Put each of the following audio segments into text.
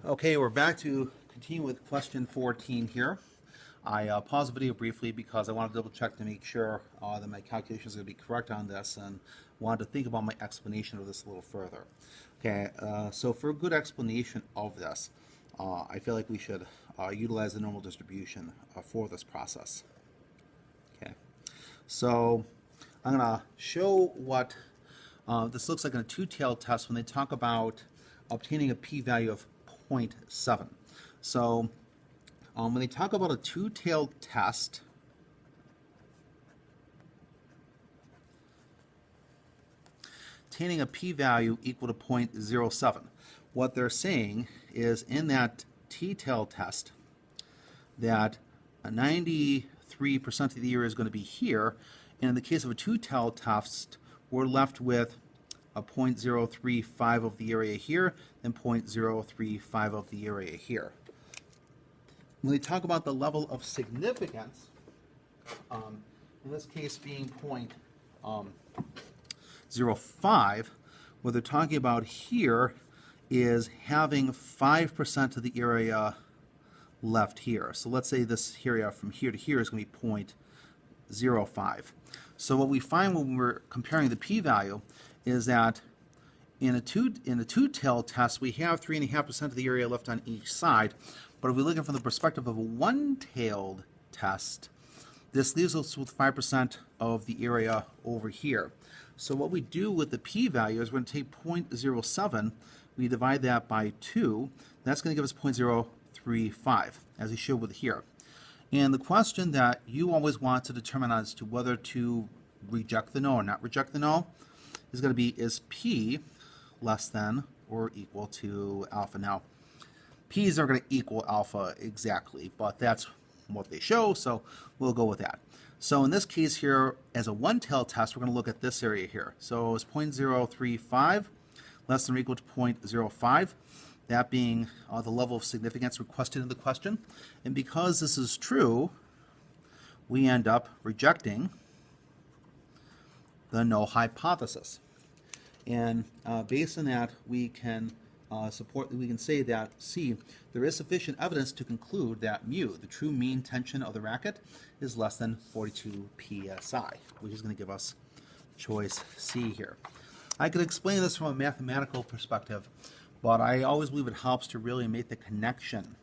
Okay, we're back to continue with question 14 here. I paused the video briefly because I wanted to double check to make sure that my calculations are going to be correct on this and wanted to think about my explanation of this a little further. Okay, so for a good explanation of this, I feel like we should utilize the normal distribution for this process. Okay, so I'm going to show what this looks like in a two-tailed test when they talk about obtaining a p-value of 0.7. So when they talk about a two-tailed test, obtaining a p-value equal to 0.07, what they're saying is in that t-tailed test that 93% of the area is going to be here, and in the case of a two-tailed test, we're left with a 0.035 of the area here and 0.035 of the area here. When they talk about the level of significance, in this case being 0.05, what they're talking about here is having 5% of the area left here. So let's say this area from here to here is going to be 0.05. So what we find when we're comparing the p-value is that in a two-tailed test, we have 3.5% of the area left on each side. But if we look at it from the perspective of a one-tailed test, this leaves us with 5% of the area over here. So what we do with the p-value is we're going to take 0.07, we divide that by 2, that's going to give us 0.035, as we showed with here. And the question that you always want to determine as to whether to reject the null or not reject the null is going to be, is p less than or equal to alpha? Now, p's are going to equal alpha exactly, but that's what they show, so we'll go with that. So in this case here, as a one-tailed test, we're going to look at this area here. So it's 0.035 less than or equal to 0.05, that being the level of significance requested in the question. And because this is true, we end up rejecting the null hypothesis. And based on that, we can we can say that C, there is sufficient evidence to conclude that mu, the true mean tension of the racket, is less than 42 psi, which is going to give us choice C here. I could explain this from a mathematical perspective, but I always believe it helps to really make the connection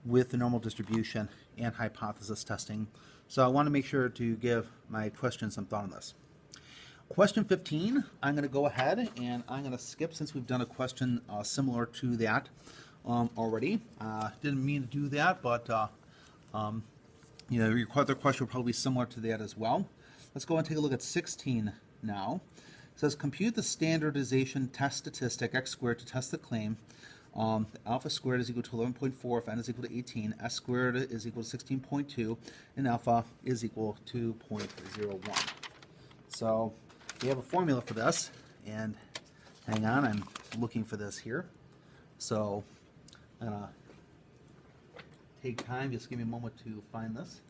with the normal distribution and hypothesis testing. So I want to make sure to give my question some thought on this. Question 15, I'm going to go ahead and I'm going to skip since we've done a question similar to that already. Didn't mean to do that, but you know, your other question will probably be similar to that as well. Let's go and take a look at 16 now. It says compute the standardization test statistic x squared to test the claim. Alpha squared is equal to 11.4 if n is equal to 18, s squared is equal to 16.2, and alpha is equal to 0.01. So we have a formula for this, and hang on, I'm looking for this here. So I'm going to take time, just give me a moment to find this.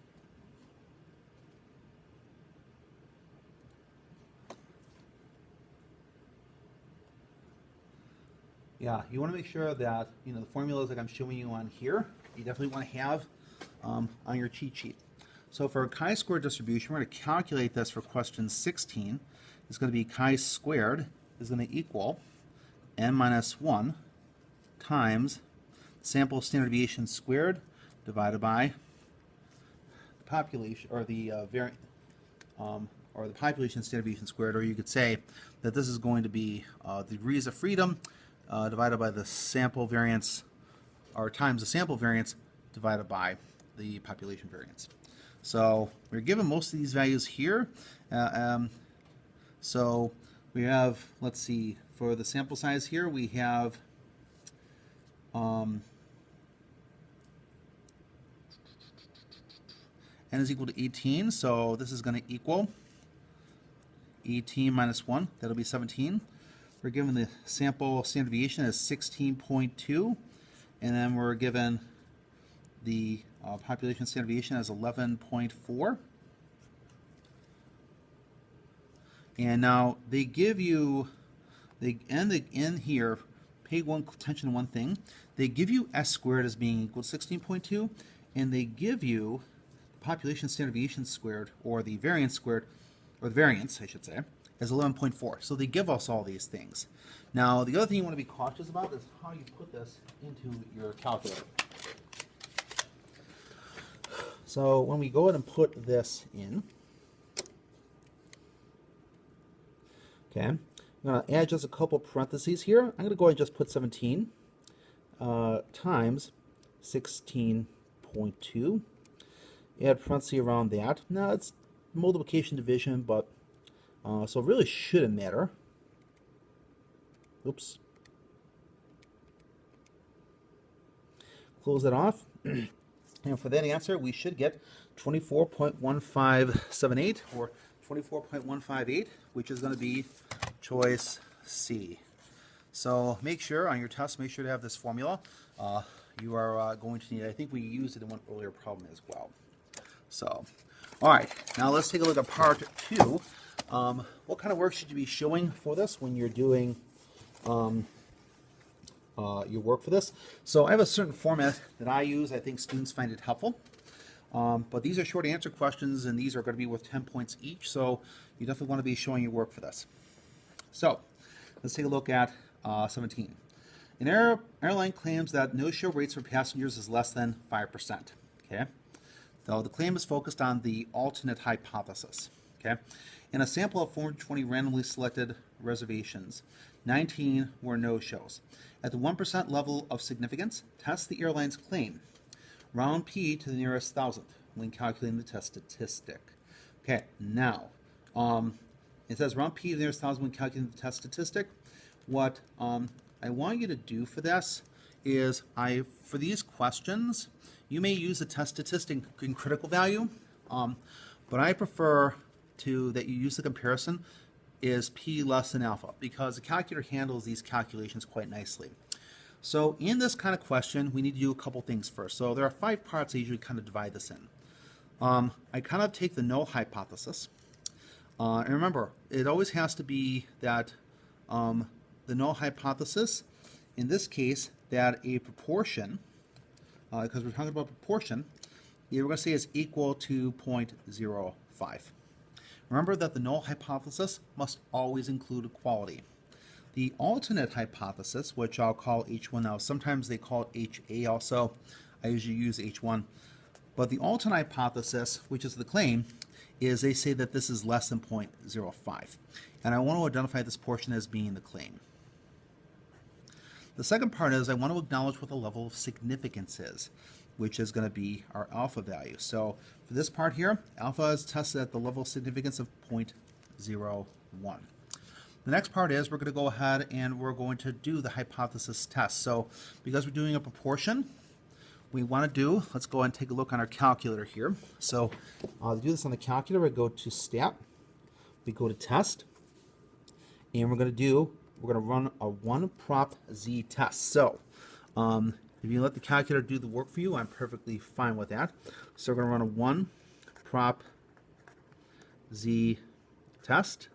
Yeah, you want to make sure that the formulas like I'm showing you on here, you definitely want to have on your cheat sheet. So for a chi-square distribution, we're going to calculate this for question 16. It's going to be chi squared is going to equal n minus 1 times sample standard deviation squared divided by the population, or the or the population standard deviation squared, or you could say that this is going to be the degrees of freedom divided by the sample variance, or times the sample variance divided by the population variance. So we're given most of these values here. So we have, let's see, for the sample size here, we have n is equal to 18, so this is going to equal 18 minus 1, that'll be 17. We're given the sample standard deviation as 16.2, and then we're given the population standard deviation as 11.4. And now they give you, they end here pay attention to one thing. They give you S squared as being equal to 16.2, and they give you population standard deviation squared, or the variance squared, or the variance, I should say, as 11.4. So they give us all these things. Now, the other thing you want to be cautious about is how you put this into your calculator. So when we go ahead and put this in, okay, I'm going to add just a couple parentheses here. I'm going to go ahead and just put 17 times 16.2. Add parentheses around that. Now it's multiplication division, but so it really shouldn't matter. Oops. Close that off. And for that answer, we should get 24.1578 or 24.158, which is going to be choice C. So make sure on your test, make sure to have this formula. You are going to need, I think we used it in one earlier problem as well. So, all right, now let's take a look at part 2. What kind of work should you be showing for this when you're doing your work for this? So I have a certain format that I use. I think students find it helpful. But these are short answer questions, and these are going to be worth 10 points each, so you definitely want to be showing your work for this. So let's take a look at 17. An airline claims that no-show rates for passengers is less than 5%. Okay, though the claim is focused on the alternate hypothesis. Okay, in a sample of 420 randomly selected reservations, 19 were no-shows. At the 1% level of significance, test the airline's claim. Round P to the nearest thousandth when calculating the test statistic. Okay, now, it says round P to the nearest thousandth when calculating the test statistic. What I want you to do for this is, for these questions, you may use the test statistic in critical value, but I prefer that you use the comparison is P less than alpha, because the calculator handles these calculations quite nicely. So in this kind of question, we need to do a couple things first. So there are 5 parts I usually kind of divide this in. I kind of take the null hypothesis. And remember, it always has to be that the null hypothesis, in this case, that a proportion, because we're talking about proportion, we're going to say is equal to 0.05. Remember that the null hypothesis must always include equality. The alternate hypothesis, which I'll call H1 now, sometimes they call it HA also. I usually use H1. But the alternate hypothesis, which is the claim, is they say that this is less than 0.05. And I want to identify this portion as being the claim. The second part is I want to acknowledge what the level of significance is, which is going to be our alpha value. So for this part here, alpha is tested at the level of significance of 0.01. The next part is we're going to go ahead and we're going to do the hypothesis test. So because we're doing a proportion, we want to do, let's go ahead and take a look on our calculator here. So to do this on the calculator, we go to Stat, we go to Test, and we're going to run a 1-prop Z test. So if you let the calculator do the work for you, I'm perfectly fine with that. So we're going to run a 1-prop Z test.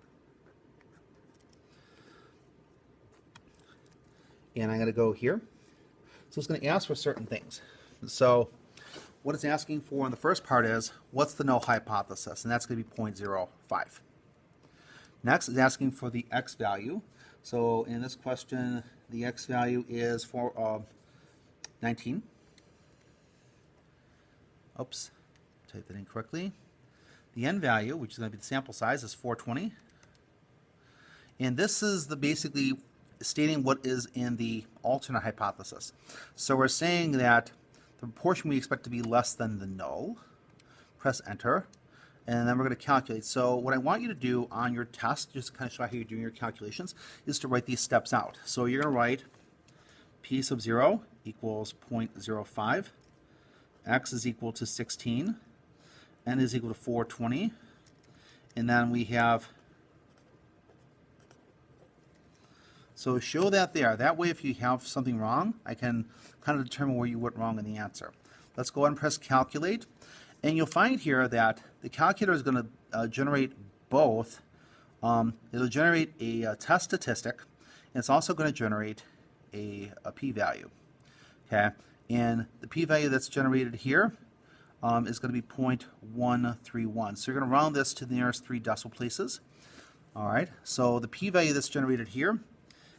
And I'm going to go here. So it's going to ask for certain things. So what it's asking for in the first part is, what's the null hypothesis? And that's going to be 0.05. Next, it's asking for the x value. So in this question, the x value is for 19. Oops, typed that incorrectly. The n value, which is going to be the sample size, is 420. And this is basically stating what is in the alternate hypothesis. So we're saying that the proportion we expect to be less than the null. Press enter, and then we're going to calculate. So what I want you to do on your test, just to kind of show how you're doing your calculations, is to write these steps out. So you're going to write P sub 0 equals 0.05, x is equal to 16, n is equal to 420, and then we have, so show that there. That way if you have something wrong, I can kind of determine where you went wrong in the answer. Let's go ahead and press calculate. And you'll find here that the calculator is going to generate both. It'll generate a test statistic, and it's also going to generate a p-value. Okay, and the p-value that's generated here is going to be 0.131. So you're going to round this to the nearest 3 decimal places. All right, so the p-value that's generated here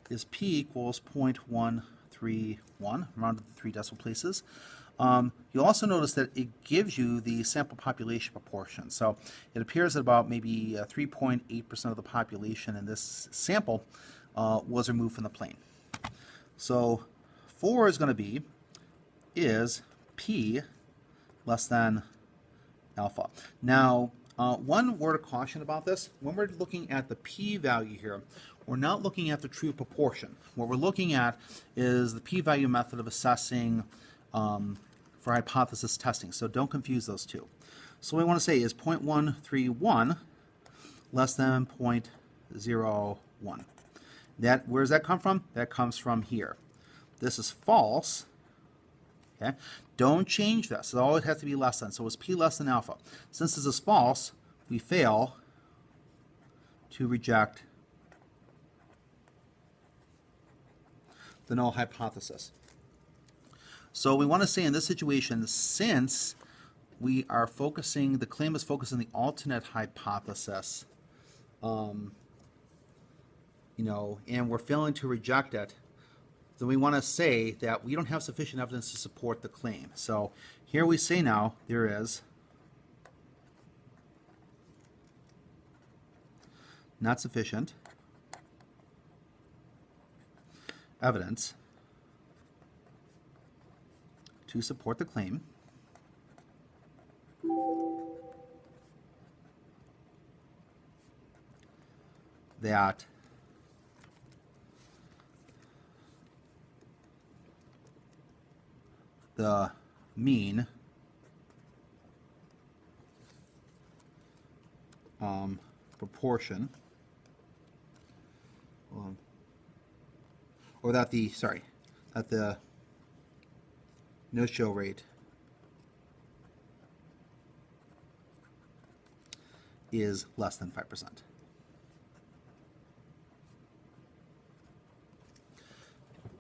is p equals 0.131, rounded to 3 decimal places. You'll also notice that it gives you the sample population proportion. So it appears that about maybe 3.8% of the population in this sample was removed from the plane. So 4 is going to be is p less than alpha. Now, one word of caution about this, when we're looking at the p-value here, we're not looking at the true proportion. What we're looking at is the p-value method of assessing for hypothesis testing. So don't confuse those two. So what we want to say is 0.131 less than 0.01. Where does that come from? That comes from here. This is false. Okay? Don't change this. It always has to be less than. So it's p less than alpha. Since this is false, we fail to reject the null hypothesis. So we want to say in this situation, since we are focusing, the claim is focused on the alternate hypothesis, and we're failing to reject it, then we want to say that we don't have sufficient evidence to support the claim. So here we say now there is not sufficient evidence to support the claim that the mean proportion or that the no-show rate is less than 5%.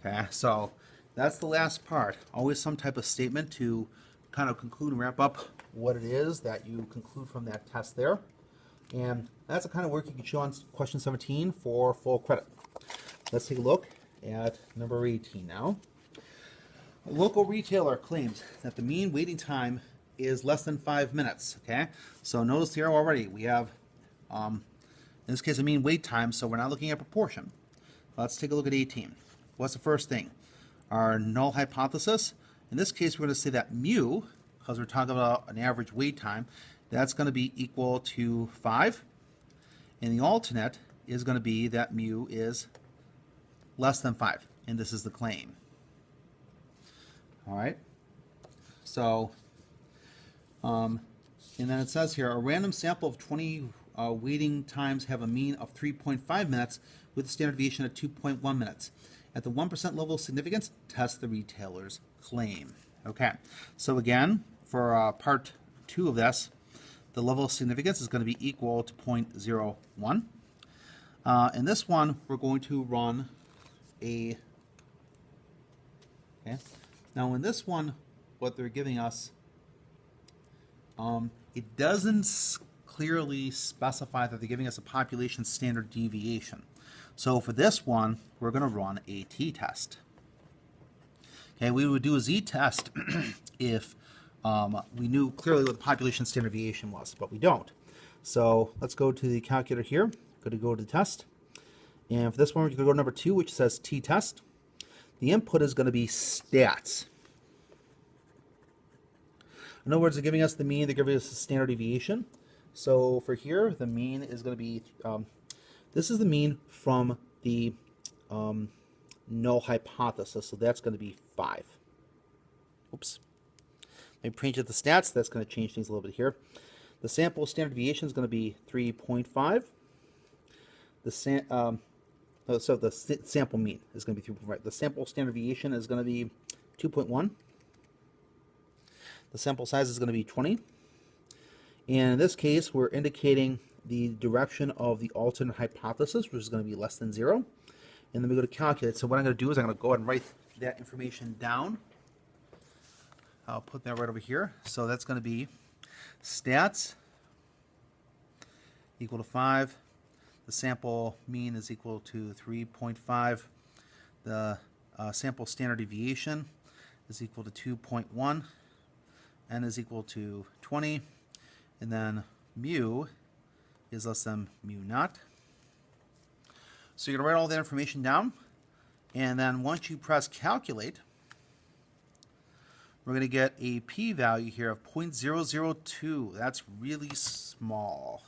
Okay, so that's the last part. Always some type of statement to kind of conclude and wrap up what it is that you conclude from that test there. And that's the kind of work you can show on question 17 for full credit. Let's take a look at number 18 now. A local retailer claims that the mean waiting time is less than 5 minutes. Okay, so notice here already we have, in this case, a mean wait time, so we're not looking at proportion. Let's take a look at 18. What's the first thing? Our null hypothesis. In this case, we're going to say that mu, because we're talking about an average wait time, that's going to be equal to 5. And the alternate is going to be that mu is less than 5. And this is the claim. All right. So, and then it says here, a random sample of 20 waiting times have a mean of 3.5 minutes with a standard deviation of 2.1 minutes. At the 1% level of significance, test the retailer's claim. Okay, so again, for part 2 of this, the level of significance is going to be equal to 0.01. In this one, we're going to run a, okay. Now in this one, what they're giving us, it doesn't clearly specify that they're giving us a population standard deviation. So for this one, we're going to run a t-test. Okay, we would do a z-test if we knew clearly what the population standard deviation was, but we don't. So let's go to the calculator here. Going to go to the test. And for this one, we're going to go to number 2, which says t-test. The input is going to be stats. In other words, they're giving us the mean, they're giving us the standard deviation. So for here, the mean is going to be, this is the mean from the null hypothesis, so that's going to be 5. Oops. Let me change it to stats. That's going to change things a little bit here. The sample standard deviation is going to be 3.5. The sample mean is going to be 3.5. The sample standard deviation is going to be 2.1. The sample size is going to be 20. And in this case, we're indicating the direction of the alternate hypothesis, which is going to be less than 0. and then we go to calculate. So what I'm going to do is I'm going to go ahead and write that information down. I'll put that right over here. So that's going to be stats equal to 5. The sample mean is equal to 3.5. The sample standard deviation is equal to 2.1. N is equal to 20. And then mu is less than mu naught. So you're going to write all that information down. And then once you press calculate, we're going to get a p-value here of 0.002. That's really small.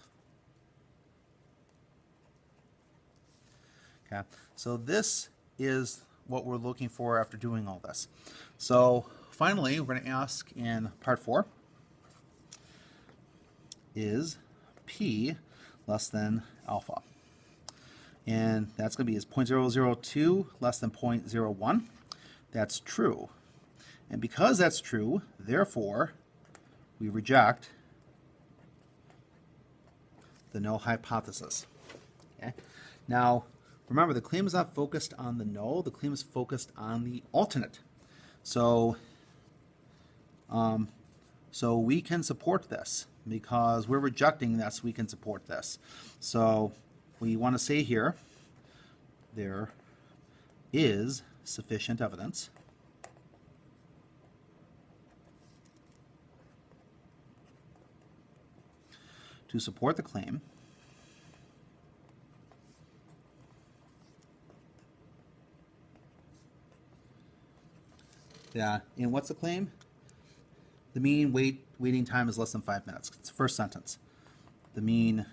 Okay, so this is what we're looking for after doing all this. So finally, we're going to ask in part 4, is p less than alpha? And that's going to be is 0.002 less than 0.01. That's true. And because that's true, therefore, we reject the null hypothesis. Okay? Now, remember, the claim is not focused on the null. The claim is focused on the alternate. So we can support this because we're rejecting this. We can support this. So we want to say here, there is sufficient evidence to support the claim that, and what's the claim? The mean waiting time is less than 5 minutes. It's the first sentence. The mean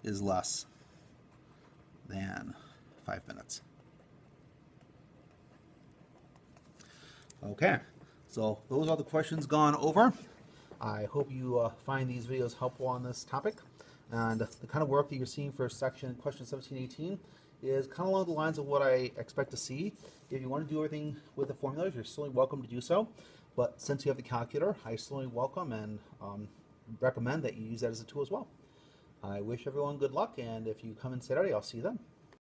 is less than 5 minutes. Okay, so those are the questions gone over. I hope you find these videos helpful on this topic. And the kind of work that you're seeing for section question 1718 is kind of along the lines of what I expect to see. If you want to do everything with the formulas, you're certainly welcome to do so. But since you have the calculator, I certainly welcome and recommend that you use that as a tool as well. I wish everyone good luck, and if you come in Saturday, I'll see you then.